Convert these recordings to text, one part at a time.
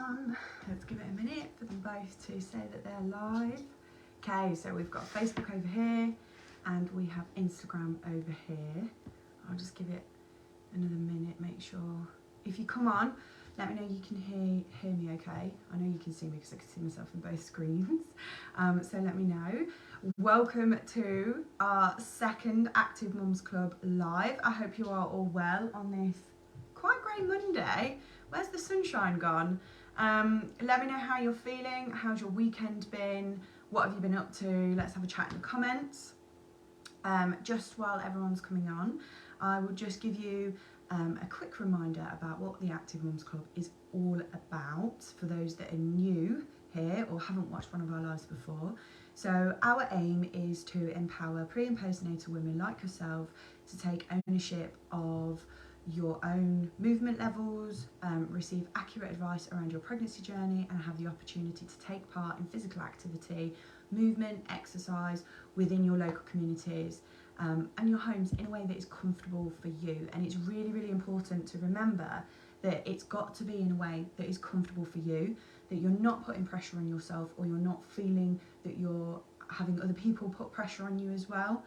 everyone. Let's give it a minute for them both to say that they're live. Okay, so we've got Facebook over here and we have Instagram over here. I'll just give it another minute, make sure. If you come on, let me know you can hear me okay. I know you can see me because I can see myself in both screens. So let me know. Welcome to our second Active Mums Club live. I hope you are all well on this quite grey Monday. Where's the sunshine gone? Let me know how you're feeling. How's your weekend been? What have you been up to? Let's have a chat in the comments. Just while everyone's coming on, I will just give you a quick reminder about what the Active Mums Club is all about for those that are new here or haven't watched one of our lives before. So our aim is to empower pre and postnatal women like yourself to take ownership of your own movement levels, receive accurate advice around your pregnancy journey, and have the opportunity to take part in physical activity, movement, exercise within your local communities and your homes in a way that is comfortable for you. And it's really, really important to remember that it's got to be in a way that is comfortable for you, that you're not putting pressure on yourself, or you're not feeling that you're having other people put pressure on you as well.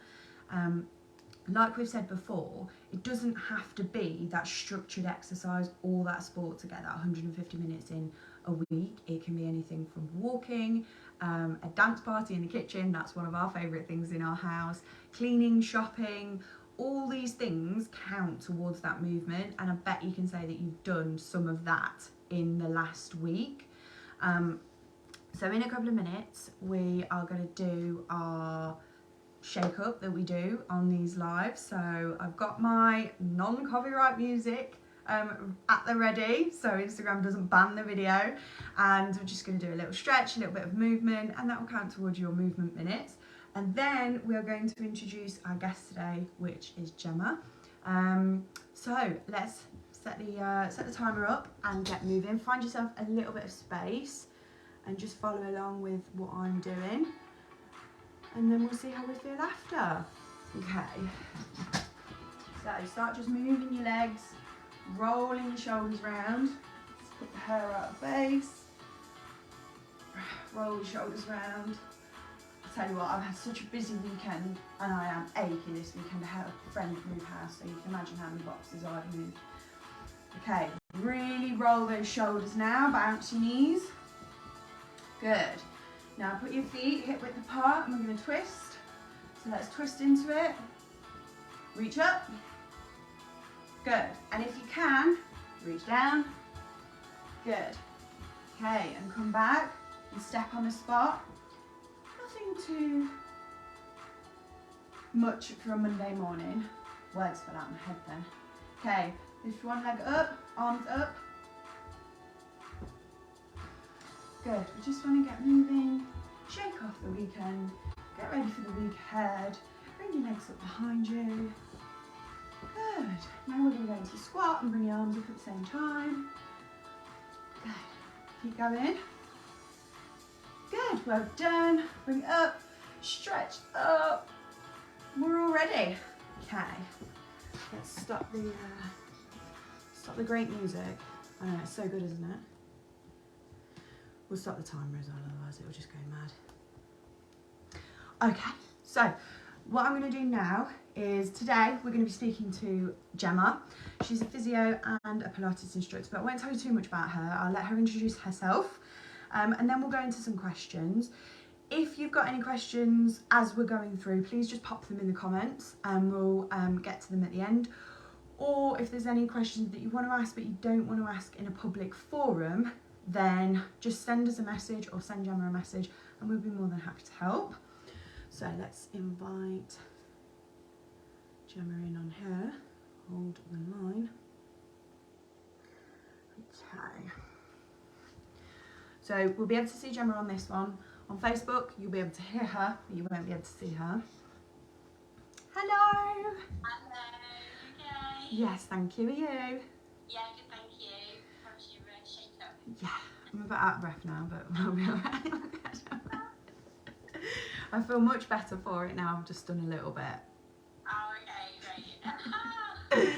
Like we've said before, it doesn't have to be that structured exercise or that sport to get that 150 minutes in a week. It can be anything from walking, a dance party in the kitchen, that's one of our favourite things in our house, cleaning, shopping, all these things count towards that movement, and I bet you can say that you've done some of that in the last week. So in a couple of minutes we are going to do our shake up that we do on these lives. So I've got my non-copyright music at the ready so Instagram doesn't ban the video, and we're just going to do a little stretch, a little bit of movement, and that will count towards your movement minutes. And then we are going to introduce our guest today, which is Gemma. So let's set the timer up and get moving. Find yourself a little bit of space and just follow along with what I'm doing, and then we'll see how we feel after. Okay, so start just moving your legs, rolling your shoulders round, just put the hair out of base, roll your shoulders round. I'll tell you what, I've had such a busy weekend and I am achy this weekend. I had a friend move house, so you can imagine how many boxes I've moved. Okay, really roll those shoulders now, bounce your knees. Good. Now put your feet hip width apart and we're going to twist. So let's twist into it. Reach up. Good. And if you can, reach down. Good. Okay, and come back and step on the spot. Nothing too much for a Monday morning. Words fell out of my head then. Okay, lift one leg up, arms up. Good, we just want to get moving, shake off the weekend, get ready for the week ahead, bring your legs up behind you. Good, now we're going to go into squat and bring your arms up at the same time. Good, keep going. Good, well done, bring it up, stretch up, we're all ready. Okay, let's stop the great music. I know, it's so good, isn't it? We'll stop the timer as well, otherwise it will just go mad. Okay, so what I'm going to do now is today we're going to be speaking to Gemma. She's a physio and a Pilates instructor, but I won't tell you too much about her. I'll let her introduce herself and then we'll go into some questions. If you've got any questions as we're going through, please just pop them in the comments and we'll get to them at the end. Or if there's any questions that you want to ask but you don't want to ask in a public forum, then just send us a message or send Gemma a message and we'll be more than happy to help. So let's invite Gemma in on here. Hold the line. Okay. So we'll be able to see Gemma on this one. On Facebook, you'll be able to hear her, but you won't be able to see her. Hello! Hello, okay? Yes, thank you. Are you? Yeah, good, thank you. How was your shake up? Yeah, I'm a bit out of breath now, but we'll be alright. I feel much better for it now. I've just done a little bit. Oh, okay, great.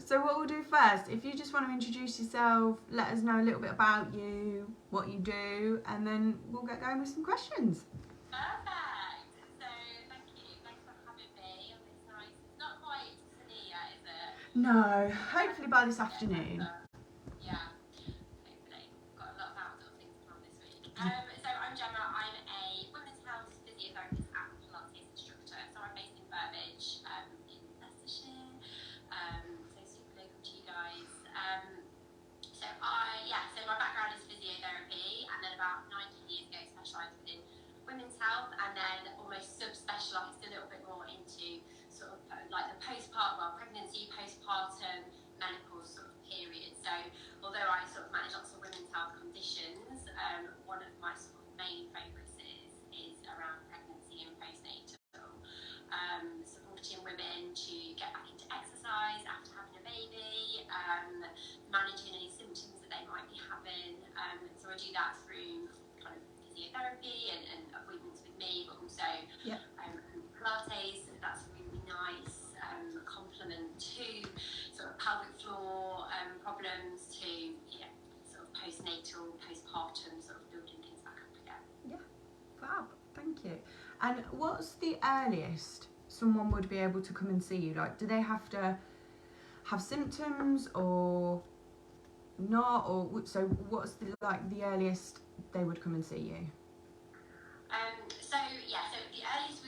So what we'll do first, if you just want to introduce yourself, let us know a little bit about you, what you do, and then we'll get going with some questions. Perfect. So thank you. Thanks for having me on this nice. It's not quite sunny yet, is it? No, hopefully by this afternoon. Yeah. Hopefully. Got a lot of outdoor things planned this week. So I'm Gemma. I'm a women's health physiotherapist and Pilates instructor. So I'm based in Burbage, in Leicestershire. So super local to you guys. So my background is physiotherapy, and then about 19 years ago specialised within women's health, and then almost sub-specialised a little bit more into sort of like the pregnancy, postpartum, menopause sort of period. So although I sort of manage lots of women's health conditions, one of my sort of main focus is around pregnancy and postnatal, supporting women to get back into exercise after having a baby, managing any symptoms that they might be having. So I do that through kind of physiotherapy and appointments with me, but also Pilates. That's a really nice complement to sort of pelvic floor problems, to sort of postnatal, postpartum, sort of building things back up again. Yeah, fab, thank you. And what's the earliest someone would be able to come and see you? Like, do they have to have symptoms or not? Or so what's the earliest they would come and see you? So the earliest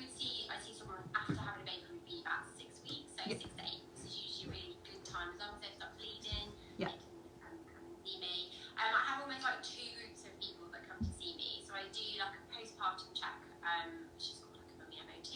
I see someone after having a baby would be about 6 weeks. So 6 to 8 weeks is usually a really good time. As long as they've stopped bleeding, they can come and see me. I have almost like 2 groups of people that come to see me. So I do like a postpartum check, which is called like a mummy MOT.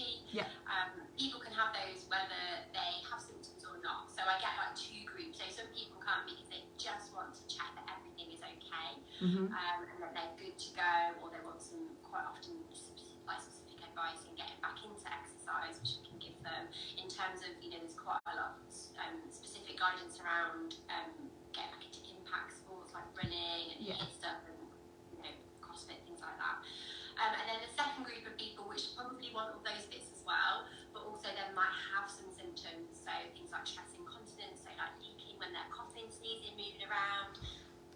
People can have those whether they have symptoms or not. So I get like 2 groups. So some people come because they just want to check that everything is okay, and that they're good to go, or they want some, quite often, specific advice in getting back into exercise, which we can give them in terms of, there's quite a lot of specific guidance around getting back into impact sports like running and HIIT stuff and CrossFit, things like that. And then the second group of people, which probably want all those bits as well, but also then might have some symptoms, so things like stress incontinence, so like leaking when they're coughing, sneezing, moving around,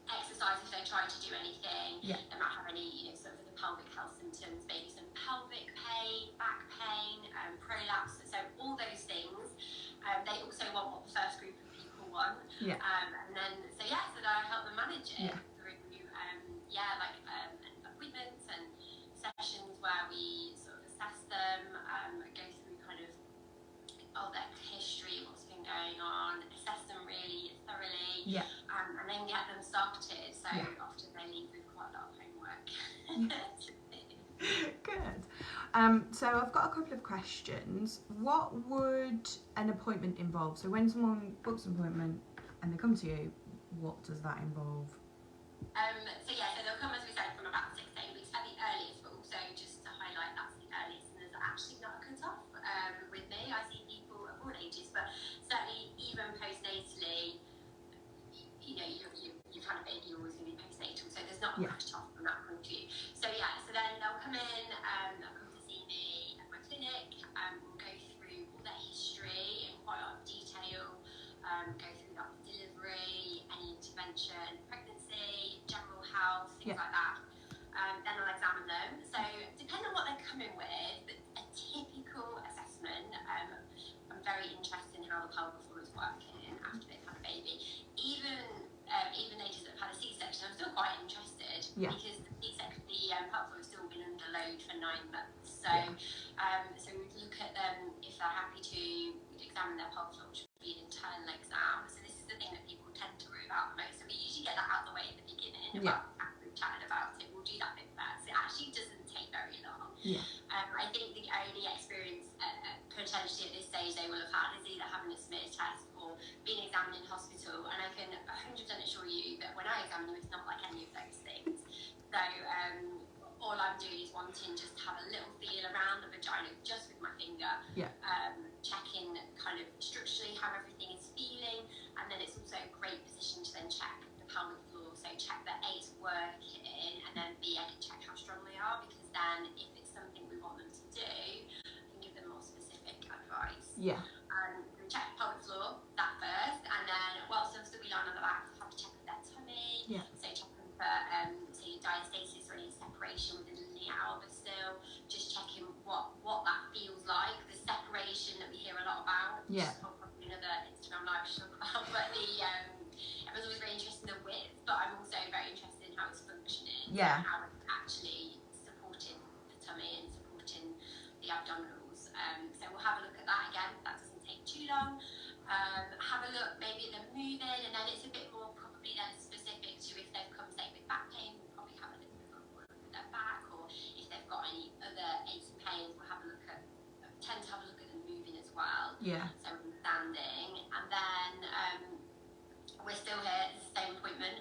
exercise if they're trying to do anything, they might have any sort of the pelvic health symptoms, maybe some pelvic pain, back pain, prolapse, so all those things. They also want what the first group of people want, and then so I help them manage it through appointments and sessions where we sort of assess them, go through kind of their history, what's been going on, assess them really thoroughly, and then get them started. So often they leave with quite a lot of homework. Good. So I've got a couple of questions. What would an appointment involve? So when someone books an appointment and they come to you, what does that involve? So they'll come, as we said, from about 6 to 8 weeks at the earliest, but also just to highlight that's the earliest, and there's actually not a cut-off with me. I see people of all ages, but certainly even postnatally, you've had a baby, you're always going to be postnatal, so there's not a cut-off from that point of view. So then they'll come in, they'll come to see me at my clinic, we'll go through all their history in quite a lot of detail, go through that delivery, any intervention, pregnancy, general health, things like that. Then I'll examine them. So depending on what they're coming with, a typical assessment, I'm very interested in how the pelvic floor is working after they've had a baby. Even ladies that have had a C-section, I'm still quite interested because the pelvic floor has still been under load for 9 months. So so we'd look at them if they're happy to, we'd examine their pelvic floor, which would be an internal exam. So this is the thing that people tend to worry about the most. So we usually get that out of the way at the beginning, after we've chatted about it, we'll do that bit first. It actually doesn't take very long. I think the only experience potentially at this stage they will have had is either having a smear test or being examined in hospital, and I can 100% assure you that when I examine you, it's not like any of those things. So all I'm doing is wanting just to have a little feel around the vagina just with my finger, checking kind of structurally how everything is feeling, and then it's also a great position to then check the pelvic floor, so check that A, it's working, and then B, I can check how strong they are, because then if it's something we want them to do, I can give them more specific advice. We check the pelvic floor, that first, separation within the hour, but still just checking what that feels like. The separation that we hear a lot about, which is probably another Instagram live to talk about, but everyone's always very interested in the width, but I'm also very interested in how it's functioning, and how it's actually supporting the tummy and supporting the abdominals. So we'll have a look at that again. That doesn't take too long. Have a look maybe at them moving, and then it's a bit more probably then specific to if they've come, say, with back pain, we'll probably have a little bit more look at their back, or if they've got any other aches and pains, we'll have a look at, tend to have a look at them moving as well. So standing, and then we're still here, it's the same appointment.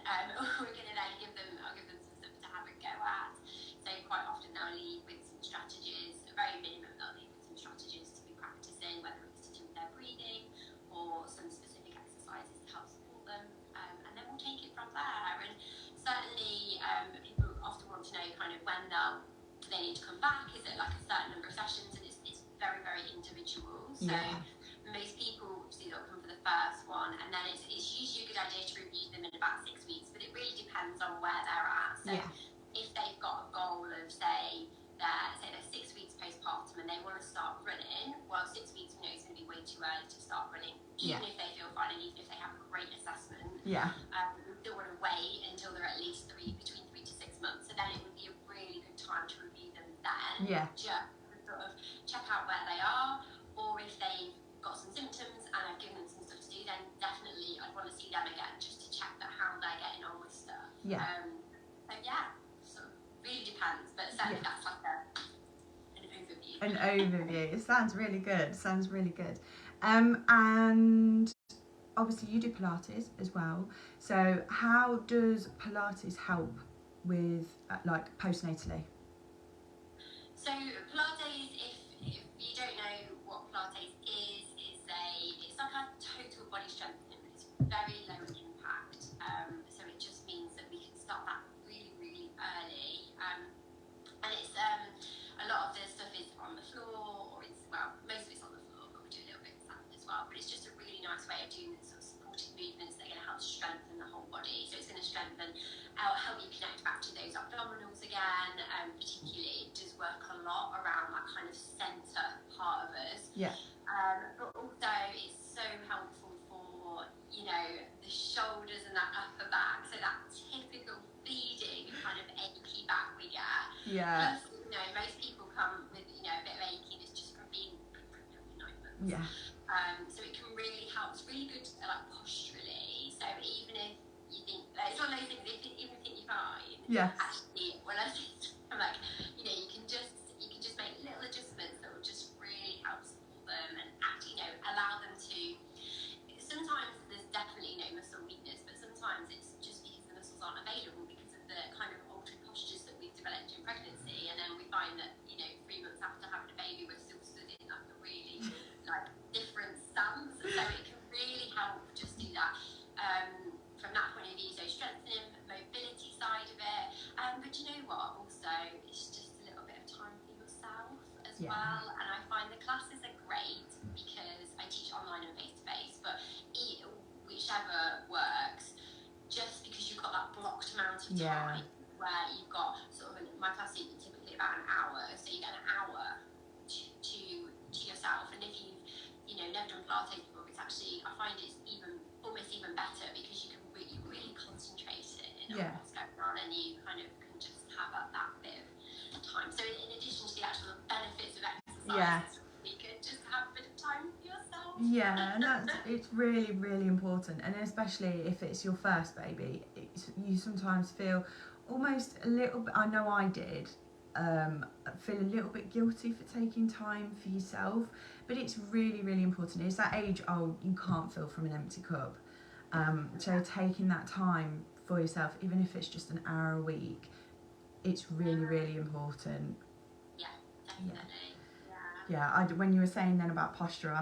We're going to then I'll give them some stuff to have a go at. So quite often they'll leave with some strategies, a very minimum they'll leave with some strategies to be practicing, whether it's to do with their breathing or some specific exercises to help support them, and then we'll take it from there. And certainly people often want to know kind of when they need to come back. Is it like a certain number of sessions? And it's very, very individual. So most people obviously they'll come for the first one, and then it's usually a good idea to review them in about 6 weeks, but it really depends on where they're at. So if they've got a goal of say they're 6 weeks postpartum and they want to start running, well, 6 weeks is going to be way too early to start running, even if they feel fine and even if they have a great assessment. We still want to wait until they're at least between 3 to 6 months, so then it would be a really good time to review them then, just to sort of check out where they are, or if they've got some symptoms and I've given them some stuff to do, then definitely I'd want to see them again just to check that how they're getting on with stuff. So really depends, but certainly that's like an overview. It sounds really good. And obviously you do Pilates as well. So how does Pilates help with like postnatally? So Pilates, if you don't know what Pilates is it's like a total body strengthening, but it's very low impact. So it just means that we can start that really, really early. And it's a lot of the stuff is on the floor, or most of it's on the floor, but we do a little bit of standing as well. But it's just a really nice way of doing sort of supported movements that are going to help strengthen the whole body. So it's going to strengthen, help you connect back to those abdominals again. Particularly, it does work a lot around that kind of centre part of us. But also it's so helpful for the shoulders and that upper back. So that typical feeding kind of achy back we get. Plus, most people come with a bit of achiness just from being pregnant for 9 months. So it can really help. It's really good like posturally. So even if you think it's one of those things, even if you think you're fine, actually when I think I'm like, you can just make little adjustments that will just really help support them and actually allow them to. Sometimes there's definitely muscle weakness, but sometimes it's just because the muscles aren't available because of the kind of altered postures that we've developed in pregnancy, and then we find that 3 months after having a baby we're still stood in like a really like different stance. So it can really help just do that from that point of view. So strengthening mobility side of it, but you know what? Also, it's just a little bit of time for yourself as well. And I find the classes are great because I teach online and face to face, but whichever works, just because you've got that blocked amount of time where you've got sort of my class is typically about an hour, so you get an hour to yourself. And if you've never done Pilates before, it's actually, I find it's almost even better because you can really concentrate on what's going on, and you kind of can just have that bit of time. So in addition to the actual benefits of exercise, you could just have a bit of time for yourself. And it's really, really important, and especially if it's your first baby, you sometimes feel almost a little bit, I know I did, feel a little bit guilty for taking time for yourself, but it's really, really important. It's that age old, you can't fill from an empty cup. So taking that time for yourself, even if it's just an hour a week, it's really, really important. Definitely. When you were saying then about posture, I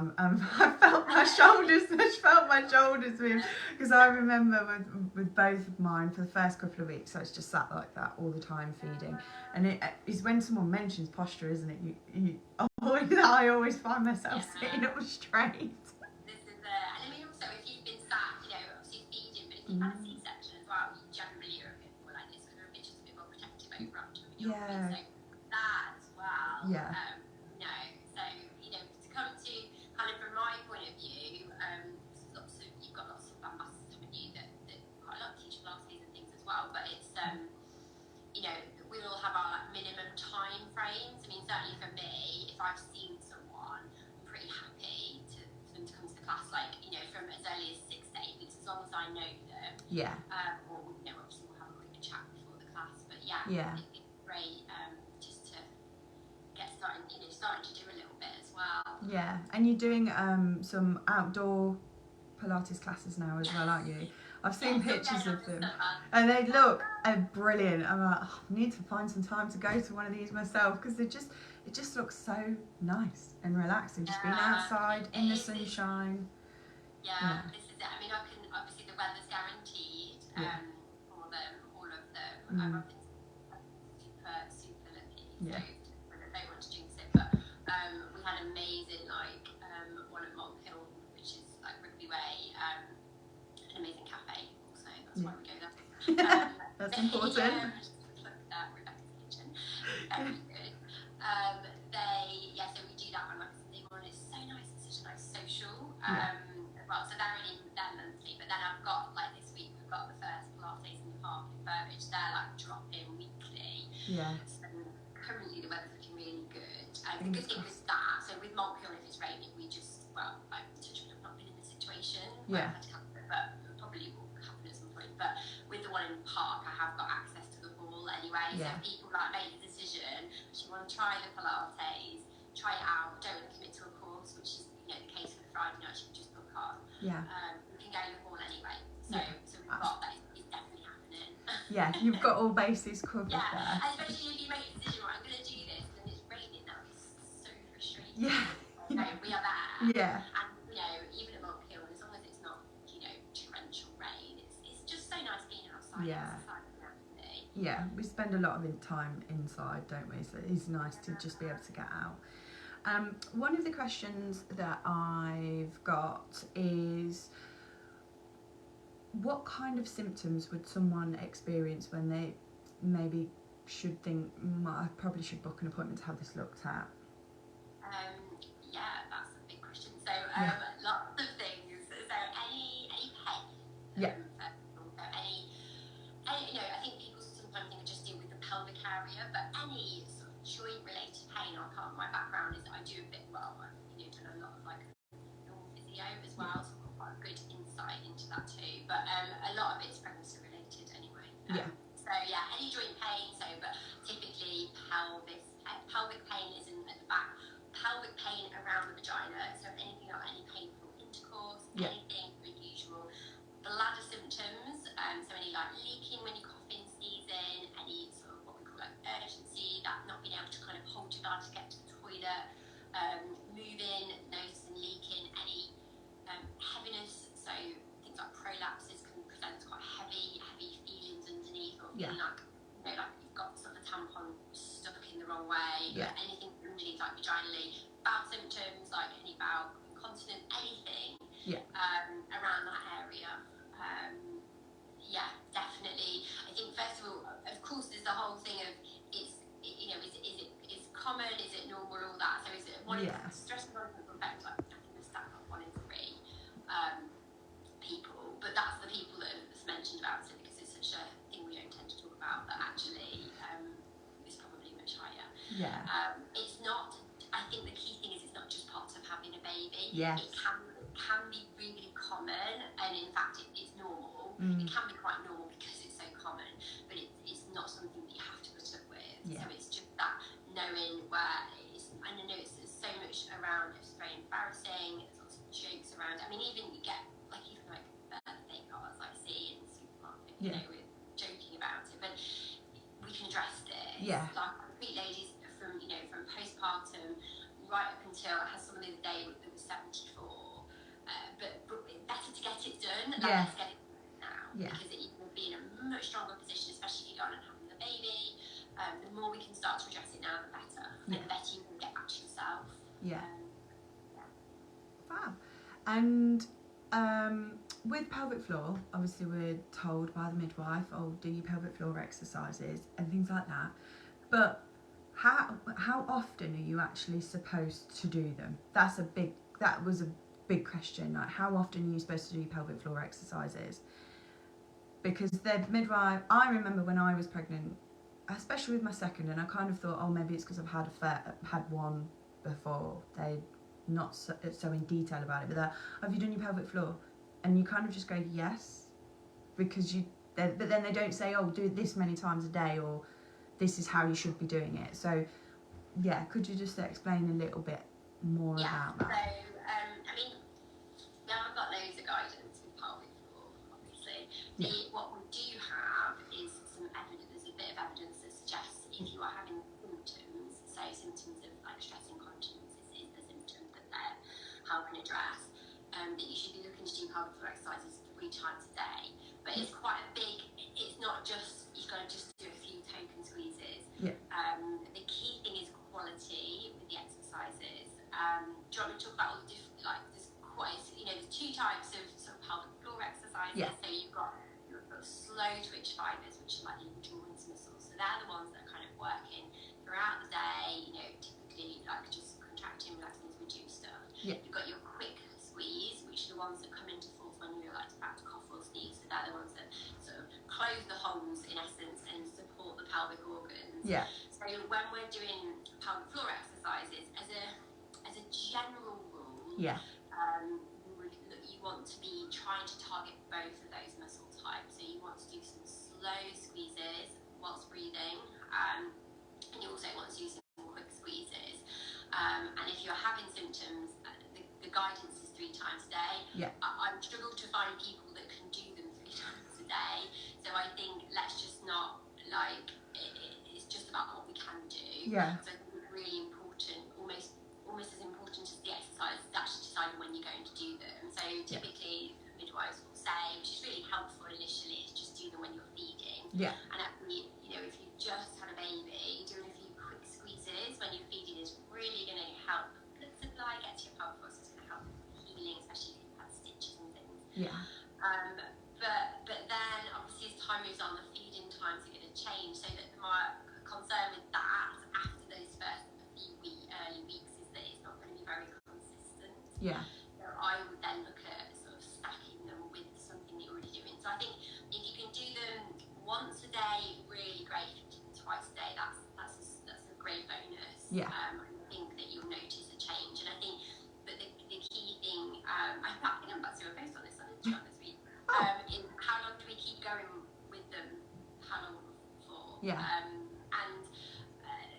felt my shoulders move, because I remember with both of mine for the first couple of weeks, I was just sat like that all the time feeding, and it is when someone mentions posture, isn't it? I always find myself sitting up straight. This is and I mean also if you've been sat, obviously feeding, but if you've had a C-section as well, you generally are a bit more like this because we're just a bit more protective over our tummy Yeah. So that as well. Yeah. No, so to come to kind of from my point of view, you've got lots of ambassadors, haven't you? That quite a lot teach Pilates and things as well. But it's we all have our like minimum time frames. I mean, certainly for me, if I've seen someone, I'm pretty happy for them to come to the class, like from as early as 6 to 8 weeks, as long as I know them. Yeah. Or obviously we'll have a quick chat before the class. But yeah. It's great just to get starting to do a little bit as well. Yeah, and you're doing some outdoor Pilates classes now as well, aren't you? I've seen pictures of them, and they look brilliant. I'm like, I need to find some time to go to one of these myself, because it just looks so nice and relaxing, just being outside in the sunshine. Yeah, this is it. I mean, obviously the weather's guaranteed for them, all of them. I've been super lucky. Yeah. So I don't want to jinx it, but we had amazing one at Malt Hill, which is like Rugby Way, an amazing cafe also. That's why we go there. That's important. Look at that, Rebecca's Kitchen. Very good. So we do that on like a Sunday morning. It's so nice. It's such a nice social. Well, so they're monthly, but then I've got like this week we've got the first Pilates in the park in Burbage. They're like drop-in weekly. Yeah. So currently the weather's looking really good. The good thing with that, so with Malt Hill, if it's raining, we just I've not been in this situation. Yeah. I've had to cancel it, but it probably will happen at some point. But with the one in the park, I have got access to the hall anyway. Yeah. So people make a decision. If you want to try the Pilates, try it out. Don't want to commit to a course, which is the case for the Friday night. You can just book on. Yeah. We can go to the hall anyway. So we've got that. It's definitely happening. Yeah, you've got all bases covered there. And especially if you make a decision, right, I'm going to do this, and it's raining now. It's so frustrating. Yeah. We are there. Yeah. And even at Malt Hill, as long as it's not torrential rain, it's just so nice being outside. Yeah. Yeah, we spend a lot of time inside, don't we? So it's nice to just be able to get out. One of the questions that I've got is, what kind of symptoms would someone experience when they maybe should think, I probably should book an appointment to have this looked at? Yeah, that's a big question. So lots of things. So any pain. Yeah. I think people sometimes think I just deal with the pelvic area, but any sort of joint-related pain. Part of my background is that I do a bit. Well, I've done a lot of like Her Physio as well, so I've got quite a good insight into that too. But a lot of it's pregnancy-related anyway. So any joint pain. So, but typically pelvic pain is at the back. Pelvic pain around the vagina. So anything like any painful intercourse, anything unusual. Bladder symptoms. So any like leaking when you're coughing, sneezing, any sort of what we call like urgency, that not being able to kind of hold your bladder to get to the toilet, moving, noticing leaking, any heaviness. So things like prolapses can present quite heavy feelings underneath, or feeling like you've got sort of a tampon stuck in the wrong way. Anything underneath, like vaginally. Bowel symptoms, like any bowel incontinence, anything around that area. Definitely. I think first of all, of course, there's the whole thing of is it common? Is it normal? All that. So is it one of the stress management effects? Like I think there's stat of 1 in 3 people, but that's the people that have mentioned about it because it's such a thing we don't tend to talk about. But actually, it's probably much higher. Yeah. It's not. I think the key thing is it's not just part of having a baby. Yes. It can be really common, and in fact, it's normal. It can be quite normal because it's so common, but it's not something that you have to put up with. So it's just that knowing where it is. And I know it's so much around. It's very embarrassing. There's lots of jokes around. I mean, even you get even birthday cards I see in the supermarket, with joking about it. But we can address this. Yeah. Like I meet ladies from postpartum right up until I had someone the other day that was 74. But better to get it done than let's get it done now. Because you will be in a much stronger position, especially if you go on and having the baby. The more we can start to address it now, the better. And the better you can get back to yourself. Fab. And with pelvic floor, obviously we're told by the midwife, do your pelvic floor exercises and things like that. But how often are you actually supposed to do them? That was a big question. Like, how often are you supposed to do pelvic floor exercises? Because the midwife, I remember when I was pregnant, especially with my second, and I kind of thought, oh, maybe it's because I've had one before. They're not so in detail about it, but have you done your pelvic floor? And you kind of just go yes, because but then they don't say, oh, do it this many times a day, or this is how you should be doing it. So yeah, could you just explain a little bit more about that? So I mean, now I've got loads of guidance with pelvic floor, obviously. What we do have is some evidence. There's a bit of evidence that suggests if you are having symptoms, so symptoms of like stress incontinence is the symptom that they're helping address, that you should be looking to do pelvic floor exercises 3 times a day. But it's quite a big. It's not just you've got to just do a few token squeezes. Yeah. The key thing is quality with the exercises. Do you want me to talk about all the different, like, there's quite, there's 2 types of sort of pelvic floor exercises. Yeah. So you've got your slow twitch fibers, which are like the endurance muscles. So they're the ones that are kind of working throughout the day, typically like just contracting, relaxing to reduce stuff. Yeah. You've got your quick squeeze, which are the ones that come into force when you're like about to cough or sneeze. So they're the ones that sort of close the holes in essence and support the pelvic organs. Yeah. So when we're doing pelvic floor exercises, as a general rule, yeah, you want to be trying to target both of those muscle types. So you want to do some slow squeezes whilst breathing, and you also want to do some quick squeezes. And if you're having symptoms, the guidance is 3 times a day. Yeah. I struggle to find people that can do them 3 times a day. So I think let's just not it's just about what we can do. Yeah. So I think it's really important, almost as important as the exercise, is actually deciding when you're going to do them. So typically midwives will say, which is really helpful initially, is just do them when you're feeding. Yeah. And actually, if you've just had a baby, doing a few quick squeezes when you're feeding is really going to help blood supply get to your pelvic floor. So it's going to help healing, especially if you've had stitches and things. Yeah. But then obviously as time moves on, the feeding times are going to change. So that my concern with that after those first few early weeks is that it's not going to be very consistent. Yeah. So I would then look at sort of stacking them with something that you're already doing. So I think if you can do them once a day, really great. If you do them twice a day, that's a great bonus. Yeah. I think that you'll notice a change. And I think, but the key thing, I think I'm about to do a post on this on Instagram this week. In how long do we keep going with them? How long for? Yeah. And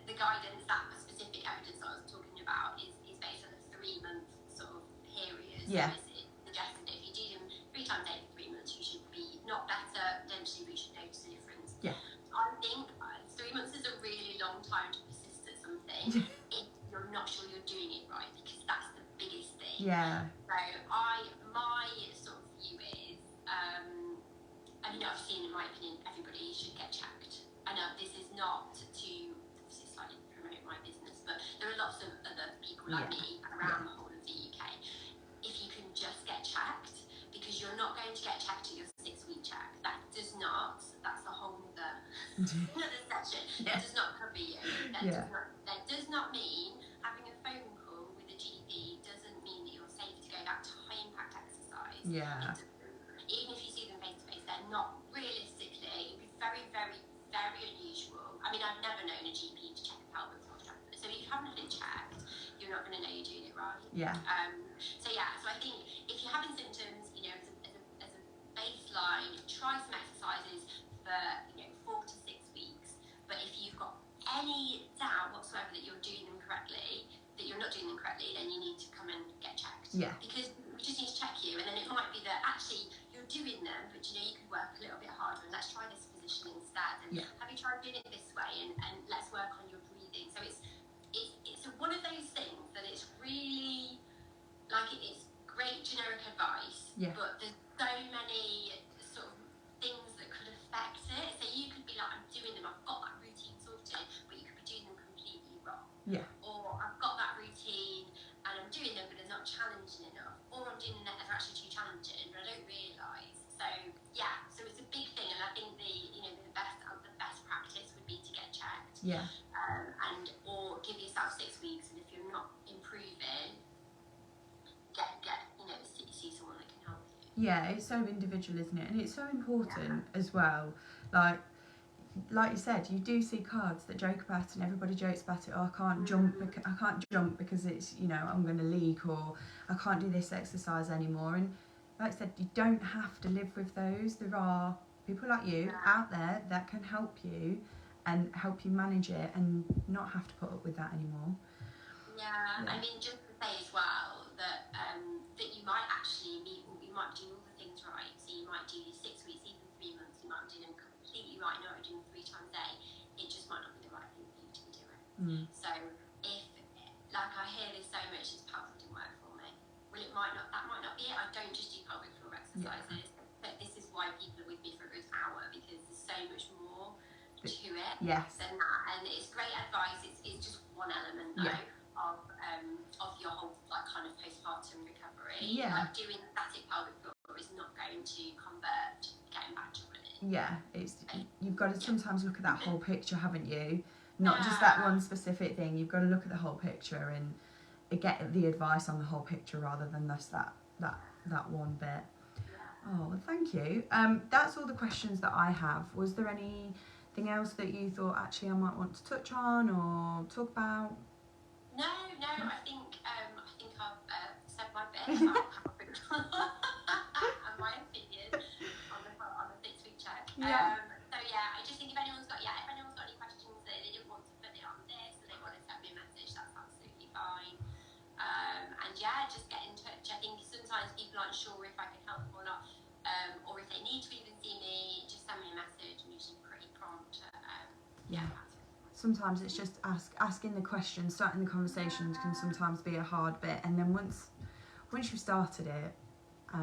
the guidance, that specific evidence I was talking about, is based on a 3-month sort of period. Yeah. So it's suggesting that if you do them 3 times a day for 3 months, you should be not better potentially, but you should notice a difference. Yeah. I think 3 months is a really long time to persist at something if you're not sure you're doing it right, because that's the biggest thing. Yeah. So my sort of view is, I've seen, in my opinion, everybody should get checked. I know this is not to slightly promote my business, but there are lots of other people like me around the whole of the UK. If you can just get checked, because you're not going to get checked at your 6-week check. That's a whole other session. Yeah. That does not cover you. That does not mean having a phone call with a GP doesn't mean that you're safe to go back to high impact exercise. Yeah. Even if you see them face to face, they're not realistically. It'd be very, very, very unusual. I mean, I've never known a GP to check a pelvic floor strap. So if you haven't had it checked, you're not going to know you're doing it right. Yeah. So I think if you're having symptoms, as a baseline, try some exercises for 4 to 6 weeks. But if you've got any doubt whatsoever that you're doing them correctly, then you need to come and get checked. Yeah. Because we just need to check you, and then it might be that actually you're doing them, but you could work a little bit harder, and let's try this position instead. And have you tried doing it this way? And let's work on your breathing. So it's one of those things that it's really like it's great generic advice, but there's so many sort of things that could affect it. So you could be like, I'm doing them, I've got that routine sorted, but you could be doing them completely wrong. Yeah. Or I've got that routine and I'm doing them, but they're not challenging enough. Or I'm doing them that they're actually too challenging, but I don't realise. So it's a big thing, and I think the best practice would be to get checked. Yeah. And or give yourself 6 weeks, and if you're not improving, see someone that can help you. Yeah, it's so individual, isn't it? And it's so important as well. Like you said, you do see cards that joke about it, and everybody jokes about it. Oh, I can't jump because it's, you know, I'm going to leak, or I can't do this exercise anymore. And like I said, you don't have to live with those. There are people like you out there that can help you and help you manage it and not have to put up with that anymore. Yeah. I mean, just to say as well that that you might actually you might be doing all the things right. So you might do 6 weeks, even 3 months. You might be doing them completely right. You might be doing 3 times a day. It just might not be the right thing for you to be doing. So if, like, I hear this so much, this pelvic didn't work for me. Well, that might not be it. I don't just do pelvic floor exercises, but this is why people are with me for a good hour, because there's so much more to it than that. And it's great advice. It's just one element though. Of your whole, like, kind of postpartum recovery. Like, doing static pelvic floor is not going to convert getting back to running. Yeah, you've got to sometimes look at that whole picture, haven't you? Not just that one specific thing. You've got to look at the whole picture and get the advice on the whole picture rather than just that one bit. Oh, well, thank you. That's all the questions that I have. Was there anything else that you thought actually I might want to touch on or talk about? No, I think I've said my bit about pelvic floor and my opinion on the 6 week check. So yeah, I just think if anyone's got any questions that they didn't want to put it on this, and they want to send me a message, that's absolutely fine. And yeah, just get in touch. I think sometimes people aren't sure if I can help them or not, or if they need to even see me, just send me a message. I'm usually pretty prompt. Sometimes it's just asking the questions, starting the conversations can sometimes be a hard bit, and then once you've started it,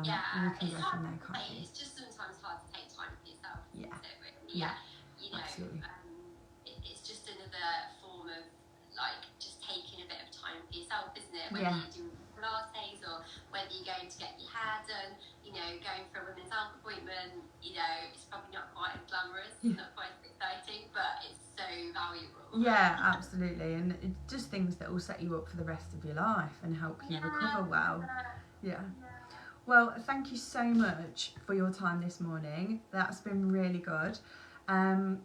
you can go from there, can't you? It's just sometimes hard to take time for yourself. Yeah. You know, absolutely. It's just another form of, like, just taking a bit of time for yourself, isn't it? Whether you do Pilates or whether you're going to get your hair done, you know, going for a women's health appointment, you know, it's probably not quite as glamorous, not quite as exciting, but it's so valuable. Yeah, absolutely. And it's just things that will set you up for the rest of your life and help you recover well. Yeah. Well, thank you so much for your time this morning. That's been really good. And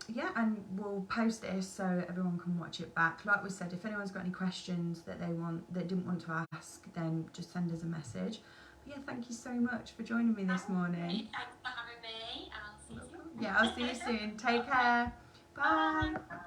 we'll post this so everyone can watch it back. Like we said, if anyone's got any questions that didn't want to ask, then just send us a message. But yeah, thank you so much for joining me this morning. Thanks for having me, and I'll see you soon. Yeah, I'll see you soon. Take care. Bye.